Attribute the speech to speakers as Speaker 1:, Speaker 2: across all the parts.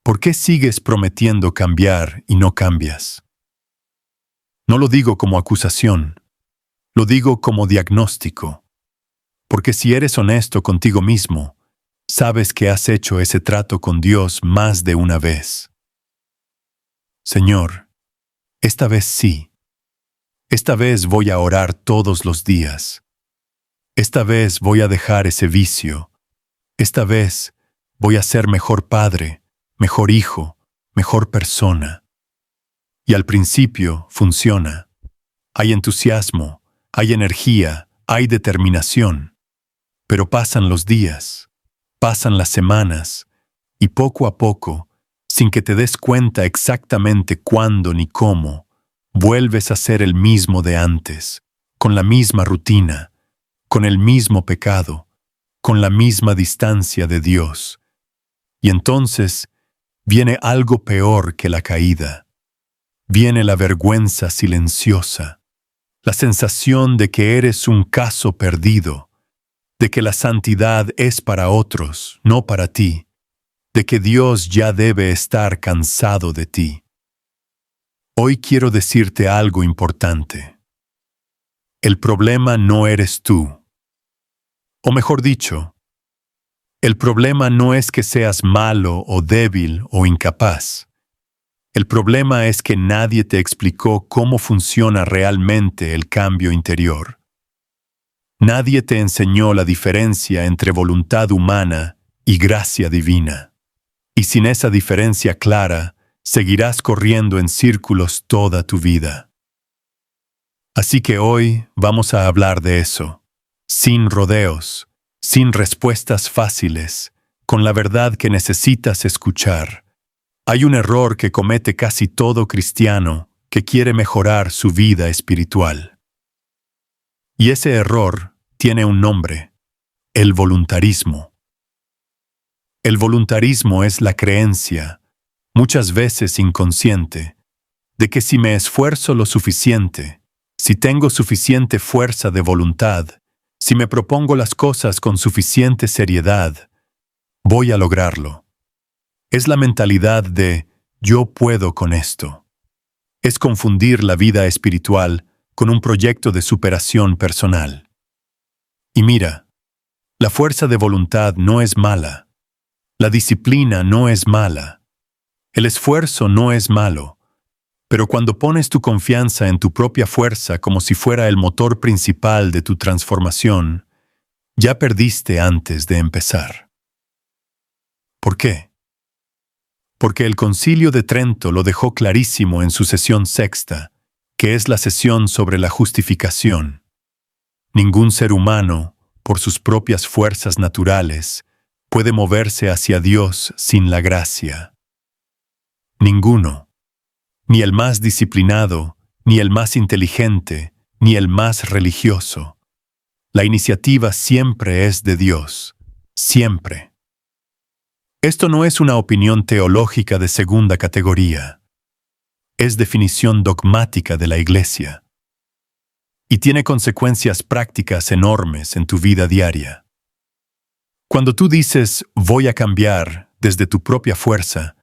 Speaker 1: ¿Por qué sigues prometiendo cambiar y no cambias? No lo digo como acusación, lo digo como diagnóstico, porque si eres honesto contigo mismo, sabes que has hecho ese trato con Dios más de una vez. Señor, esta vez sí. Esta vez voy a orar todos los días. Esta vez voy a dejar ese vicio. Esta vez voy a ser mejor padre, mejor hijo, mejor persona. Y al principio funciona. Hay entusiasmo, hay energía, hay determinación. Pero pasan los días, pasan las semanas, y poco a poco, sin que te des cuenta exactamente cuándo ni cómo, vuelves a ser el mismo de antes, con la misma rutina, con el mismo pecado, con la misma distancia de Dios. Y entonces viene algo peor que la caída. Viene la vergüenza silenciosa, la sensación de que eres un caso perdido, de que la santidad es para otros, no para ti, de que Dios ya debe estar cansado de ti. Hoy quiero decirte algo importante. El problema no eres tú. O mejor dicho, el problema no es que seas malo o débil o incapaz. El problema es que nadie te explicó cómo funciona realmente el cambio interior. Nadie te enseñó la diferencia entre voluntad humana y gracia divina. Y sin esa diferencia clara, seguirás corriendo en círculos toda tu vida. Así que hoy vamos a hablar de eso, sin rodeos, sin respuestas fáciles, con la verdad que necesitas escuchar. Hay un error que comete casi todo cristiano que quiere mejorar su vida espiritual. Y ese error tiene un nombre: el voluntarismo. El voluntarismo es la creencia, muchas veces inconsciente, de que si me esfuerzo lo suficiente, si tengo suficiente fuerza de voluntad, si me propongo las cosas con suficiente seriedad, voy a lograrlo. Es la mentalidad de yo puedo con esto. Es confundir la vida espiritual con un proyecto de superación personal. Y mira, la fuerza de voluntad no es mala. La disciplina no es mala. El esfuerzo no es malo. Pero cuando pones tu confianza en tu propia fuerza como si fuera el motor principal de tu transformación, ya perdiste antes de empezar. ¿Por qué? Porque el Concilio de Trento lo dejó clarísimo en su sesión sexta, que es la sesión sobre la justificación. Ningún ser humano, por sus propias fuerzas naturales, puede moverse hacia Dios sin la gracia. Ninguno, ni el más disciplinado, ni el más inteligente, ni el más religioso. La iniciativa siempre es de Dios, siempre. Esto no es una opinión teológica de segunda categoría. Es definición dogmática de la Iglesia. Y tiene consecuencias prácticas enormes en tu vida diaria. Cuando tú dices, voy a cambiar desde tu propia fuerza,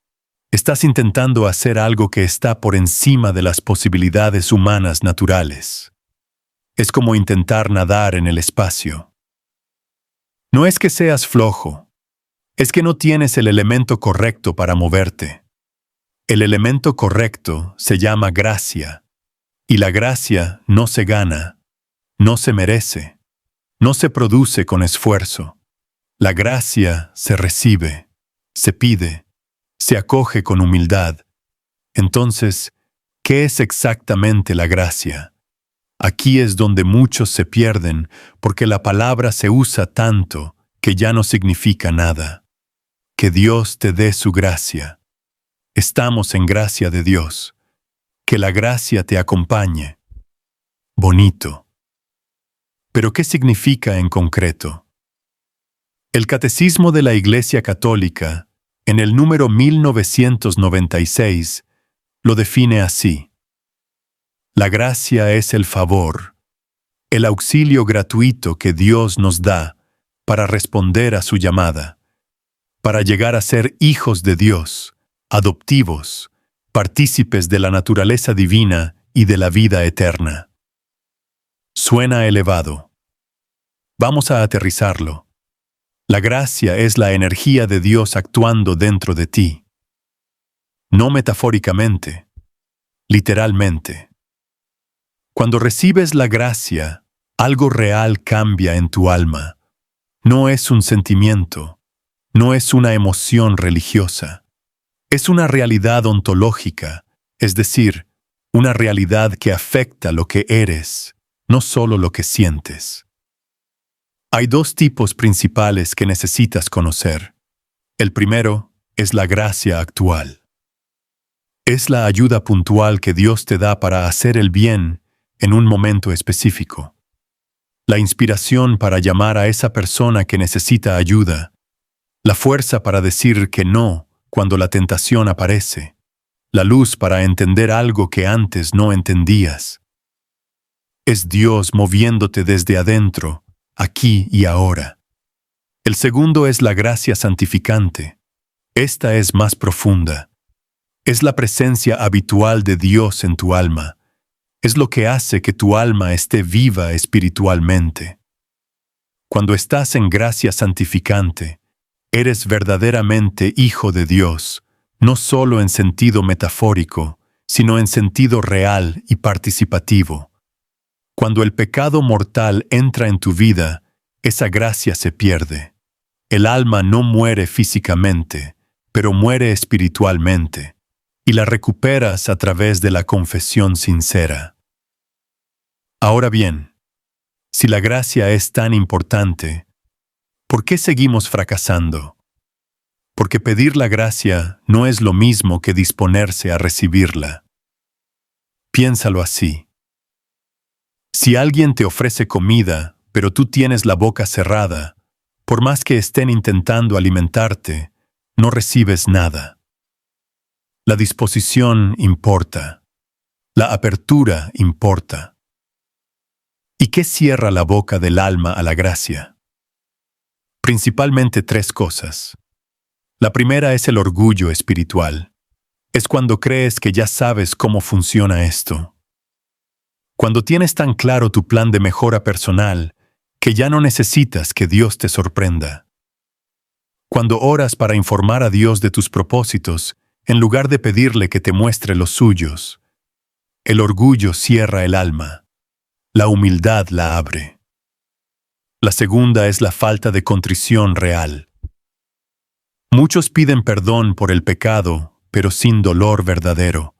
Speaker 1: estás intentando hacer algo que está por encima de las posibilidades humanas naturales. Es como intentar nadar en el espacio. No es que seas flojo. Es que no tienes el elemento correcto para moverte. El elemento correcto se llama gracia, y la gracia no se gana, no se merece, no se produce con esfuerzo. La gracia se recibe, se pide, se acoge con humildad. Entonces, ¿qué es exactamente la gracia? Aquí es donde muchos se pierden porque la palabra se usa tanto que ya no significa nada. Que Dios te dé su gracia. Estamos en gracia de Dios. Que la gracia te acompañe. Bonito. ¿Pero qué significa en concreto? El Catecismo de la Iglesia Católica, en el número 1996, lo define así. La gracia es el favor, el auxilio gratuito que Dios nos da para responder a su llamada, para llegar a ser hijos de Dios, adoptivos, partícipes de la naturaleza divina y de la vida eterna. Suena elevado. Vamos a aterrizarlo. La gracia es la energía de Dios actuando dentro de ti. No metafóricamente, literalmente. Cuando recibes la gracia, algo real cambia en tu alma. No es un sentimiento, no es una emoción religiosa. Es una realidad ontológica, es decir, una realidad que afecta lo que eres, no solo lo que sientes. Hay dos tipos principales que necesitas conocer. El primero es la gracia actual. Es la ayuda puntual que Dios te da para hacer el bien en un momento específico. La inspiración para llamar a esa persona que necesita ayuda. La fuerza para decir que no cuando la tentación aparece. La luz para entender algo que antes no entendías. Es Dios moviéndote desde adentro, aquí y ahora. El segundo es la gracia santificante. Esta es más profunda. Es la presencia habitual de Dios en tu alma. Es lo que hace que tu alma esté viva espiritualmente. Cuando estás en gracia santificante, eres verdaderamente hijo de Dios, no solo en sentido metafórico, sino en sentido real y participativo. Cuando el pecado mortal entra en tu vida, esa gracia se pierde. El alma no muere físicamente, pero muere espiritualmente, y la recuperas a través de la confesión sincera. Ahora bien, si la gracia es tan importante, ¿por qué seguimos fracasando? Porque pedir la gracia no es lo mismo que disponerse a recibirla. Piénsalo así. Si alguien te ofrece comida, pero tú tienes la boca cerrada, por más que estén intentando alimentarte, no recibes nada. La disposición importa. La apertura importa. ¿Y qué cierra la boca del alma a la gracia? Principalmente tres cosas. La primera es el orgullo espiritual. Es cuando crees que ya sabes cómo funciona esto. Cuando tienes tan claro tu plan de mejora personal que ya no necesitas que Dios te sorprenda. Cuando oras para informar a Dios de tus propósitos, en lugar de pedirle que te muestre los suyos. El orgullo cierra el alma. La humildad la abre. La segunda es la falta de contrición real. Muchos piden perdón por el pecado, pero sin dolor verdadero.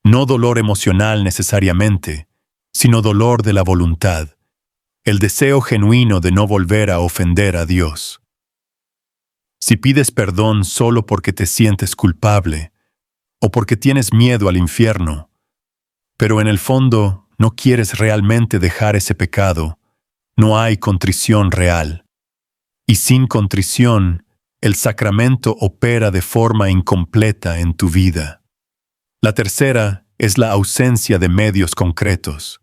Speaker 1: No dolor emocional necesariamente, sino dolor de la voluntad, el deseo genuino de no volver a ofender a Dios. Si pides perdón solo porque te sientes culpable, o porque tienes miedo al infierno, pero en el fondo no quieres realmente dejar ese pecado, no hay contrición real. Y sin contrición, el sacramento opera de forma incompleta en tu vida. La tercera es la ausencia de medios concretos.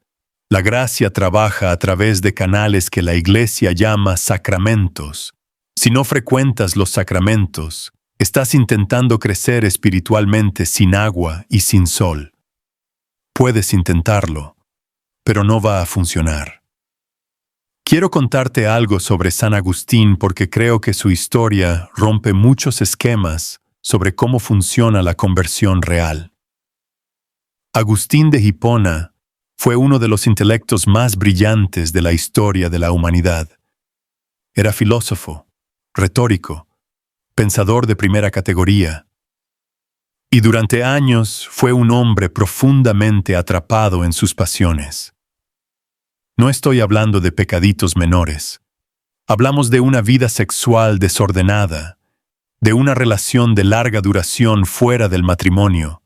Speaker 1: La gracia trabaja a través de canales que la Iglesia llama sacramentos. Si no frecuentas los sacramentos, estás intentando crecer espiritualmente sin agua y sin sol. Puedes intentarlo, pero no va a funcionar. Quiero contarte algo sobre San Agustín porque creo que su historia rompe muchos esquemas sobre cómo funciona la conversión real. Agustín de Hipona fue uno de los intelectos más brillantes de la historia de la humanidad. Era filósofo, retórico, pensador de primera categoría. Y durante años fue un hombre profundamente atrapado en sus pasiones. No estoy hablando de pecaditos menores. Hablamos de una vida sexual desordenada, de una relación de larga duración fuera del matrimonio,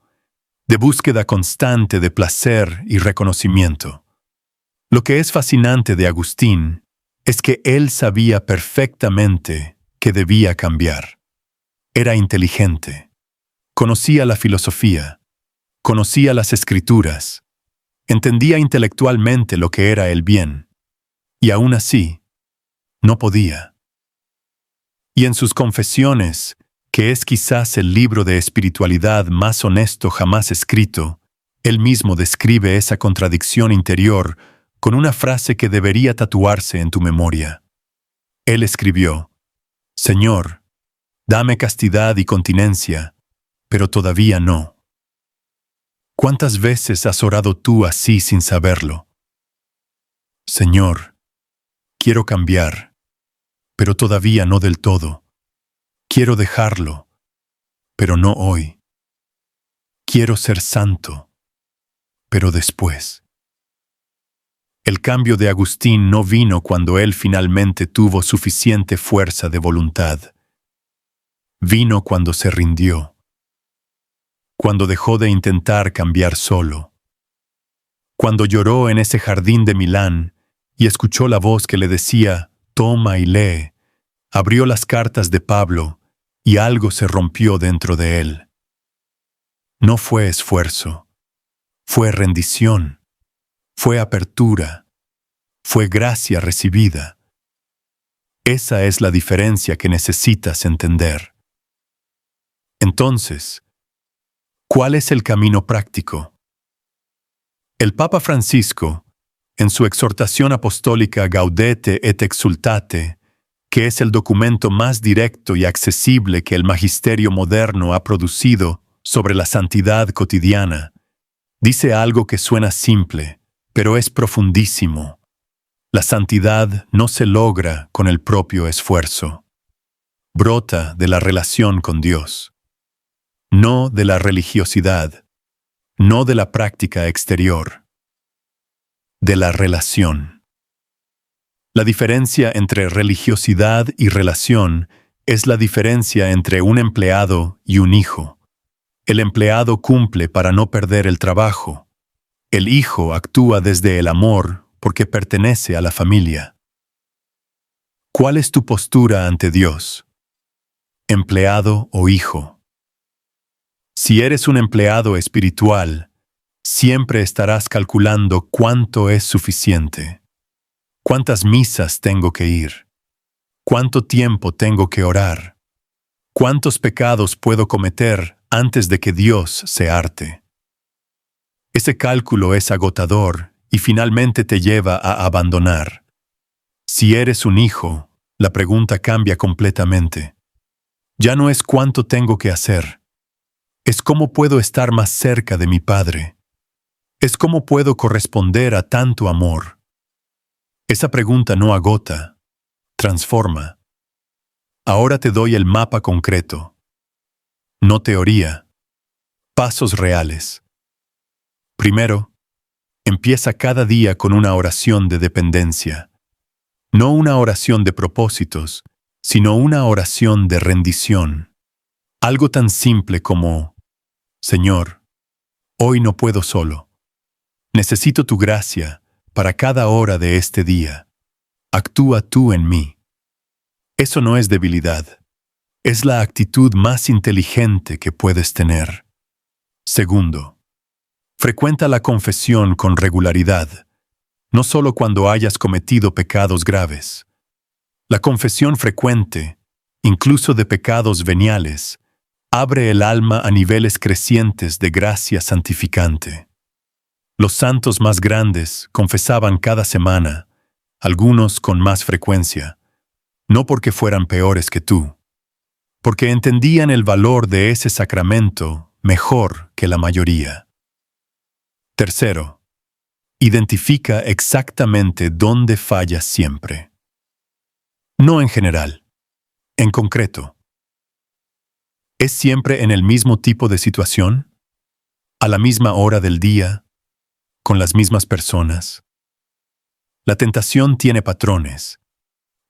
Speaker 1: de búsqueda constante de placer y reconocimiento. Lo que es fascinante de Agustín es que él sabía perfectamente que debía cambiar. Era inteligente. Conocía la filosofía. Conocía las escrituras. Entendía intelectualmente lo que era el bien. Y aún así, no podía. Y en sus confesiones, que es quizás el libro de espiritualidad más honesto jamás escrito, él mismo describe esa contradicción interior con una frase que debería tatuarse en tu memoria. Él escribió: Señor, dame castidad y continencia, pero todavía no. ¿Cuántas veces has orado tú así sin saberlo? Señor, quiero cambiar, pero todavía no del todo. Quiero dejarlo, pero no hoy. Quiero ser santo, pero después. El cambio de Agustín no vino cuando él finalmente tuvo suficiente fuerza de voluntad. Vino cuando se rindió, cuando dejó de intentar cambiar solo, cuando lloró en ese jardín de Milán y escuchó la voz que le decía: toma y lee. Abrió las cartas de Pablo y algo se rompió dentro de él. No fue esfuerzo, fue rendición, fue apertura, fue gracia recibida. Esa es la diferencia que necesitas entender. Entonces, ¿cuál es el camino práctico? El Papa Francisco, en su exhortación apostólica Gaudete et Exsultate, que es el documento más directo y accesible que el magisterio moderno ha producido sobre la santidad cotidiana, dice algo que suena simple, pero es profundísimo. La santidad no se logra con el propio esfuerzo. Brota de la relación con Dios, no de la religiosidad, no de la práctica exterior, de la relación. La diferencia entre religiosidad y relación es la diferencia entre un empleado y un hijo. El empleado cumple para no perder el trabajo. El hijo actúa desde el amor porque pertenece a la familia. ¿Cuál es tu postura ante Dios? ¿Empleado o hijo? Si eres un empleado espiritual, siempre estarás calculando cuánto es suficiente. ¿Cuántas misas tengo que ir? ¿Cuánto tiempo tengo que orar? ¿Cuántos pecados puedo cometer antes de que Dios se harte? Ese cálculo es agotador y finalmente te lleva a abandonar. Si eres un hijo, la pregunta cambia completamente. Ya no es cuánto tengo que hacer. Es cómo puedo estar más cerca de mi Padre. Es cómo puedo corresponder a tanto amor. Esa pregunta no agota, transforma. Ahora te doy el mapa concreto. No teoría, pasos reales. Primero, empieza cada día con una oración de dependencia. No una oración de propósitos, sino una oración de rendición. Algo tan simple como: Señor, hoy no puedo solo. Necesito tu gracia para cada hora de este día. Actúa tú en mí. Eso no es debilidad. Es la actitud más inteligente que puedes tener. Segundo, frecuenta la confesión con regularidad, no solo cuando hayas cometido pecados graves. La confesión frecuente, incluso de pecados veniales, abre el alma a niveles crecientes de gracia santificante. Los santos más grandes confesaban cada semana, algunos con más frecuencia, no porque fueran peores que tú, porque entendían el valor de ese sacramento mejor que la mayoría. Tercero, identifica exactamente dónde fallas siempre. No en general, en concreto. ¿Es siempre en el mismo tipo de situación? ¿A la misma hora del día? ¿Con las mismas personas? La tentación tiene patrones.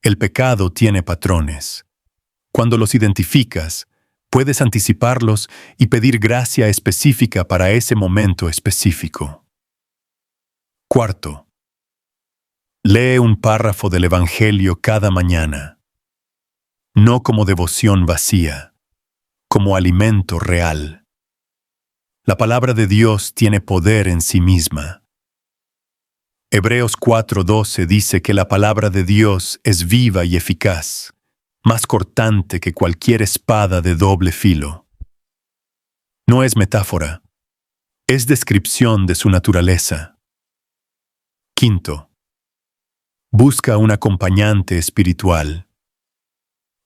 Speaker 1: El pecado tiene patrones. Cuando los identificas, puedes anticiparlos y pedir gracia específica para ese momento específico. Cuarto, lee un párrafo del Evangelio cada mañana. No como devoción vacía, como alimento real. La palabra de Dios tiene poder en sí misma. Hebreos 4:12 dice que la palabra de Dios es viva y eficaz, más cortante que cualquier espada de doble filo. No es metáfora, es descripción de su naturaleza. Quinto, busca un acompañante espiritual.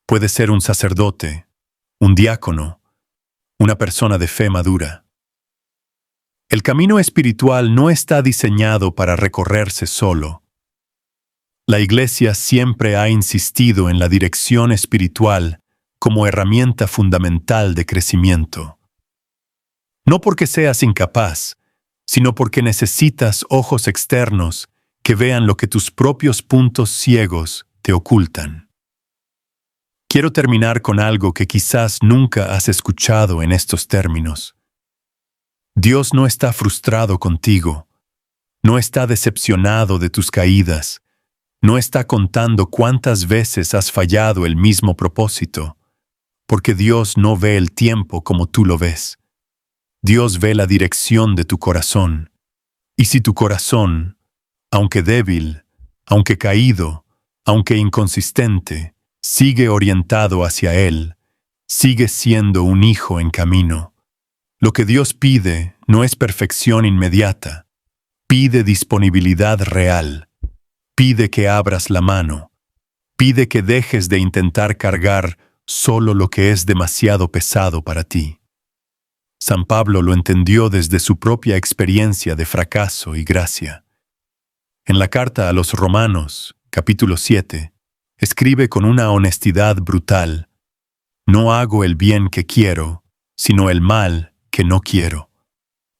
Speaker 1: Puede ser un sacerdote, un diácono, una persona de fe madura. El camino espiritual no está diseñado para recorrerse solo. La Iglesia siempre ha insistido en la dirección espiritual como herramienta fundamental de crecimiento. No porque seas incapaz, sino porque necesitas ojos externos que vean lo que tus propios puntos ciegos te ocultan. Quiero terminar con algo que quizás nunca has escuchado en estos términos. Dios no está frustrado contigo, no está decepcionado de tus caídas, no está contando cuántas veces has fallado el mismo propósito, porque Dios no ve el tiempo como tú lo ves. Dios ve la dirección de tu corazón. Y si tu corazón, aunque débil, aunque caído, aunque inconsistente, sigue orientado hacia Él, sigue siendo un hijo en camino. Lo que Dios pide no es perfección inmediata, pide disponibilidad real, pide que abras la mano, pide que dejes de intentar cargar solo lo que es demasiado pesado para ti. San Pablo lo entendió desde su propia experiencia de fracaso y gracia. En la carta a los Romanos, capítulo 7, escribe con una honestidad brutal: no hago el bien que quiero, sino el mal que no quiero.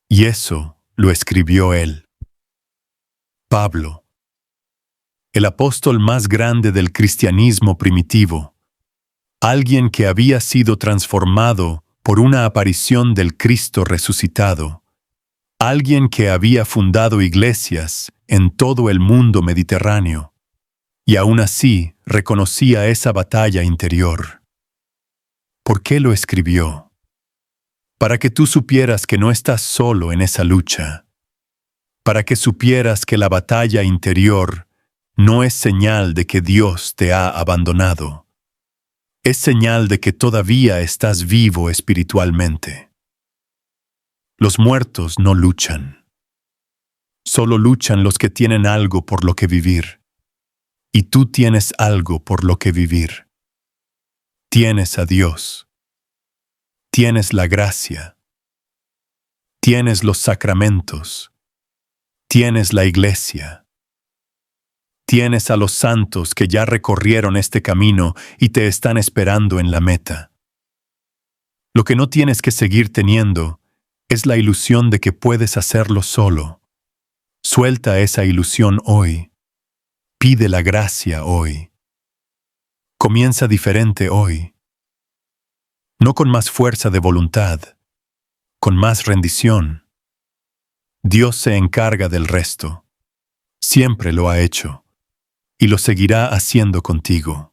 Speaker 1: Y eso lo escribió él. Pablo, el apóstol más grande del cristianismo primitivo, alguien que había sido transformado por una aparición del Cristo resucitado, alguien que había fundado iglesias en todo el mundo mediterráneo, y aún así reconocía esa batalla interior. ¿Por qué lo escribió? Para que tú supieras que no estás solo en esa lucha, para que supieras que la batalla interior no es señal de que Dios te ha abandonado, es señal de que todavía estás vivo espiritualmente. Los muertos no luchan. Solo luchan los que tienen algo por lo que vivir. Y tú tienes algo por lo que vivir. Tienes a Dios. Tienes la gracia. Tienes los sacramentos. Tienes la iglesia. Tienes a los santos que ya recorrieron este camino y te están esperando en la meta. Lo que no tienes que seguir teniendo es la ilusión de que puedes hacerlo solo. Suelta esa ilusión hoy. Pide la gracia hoy. Comienza diferente hoy. No con más fuerza de voluntad, con más rendición. Dios se encarga del resto. Siempre lo ha hecho. Y lo seguirá haciendo contigo.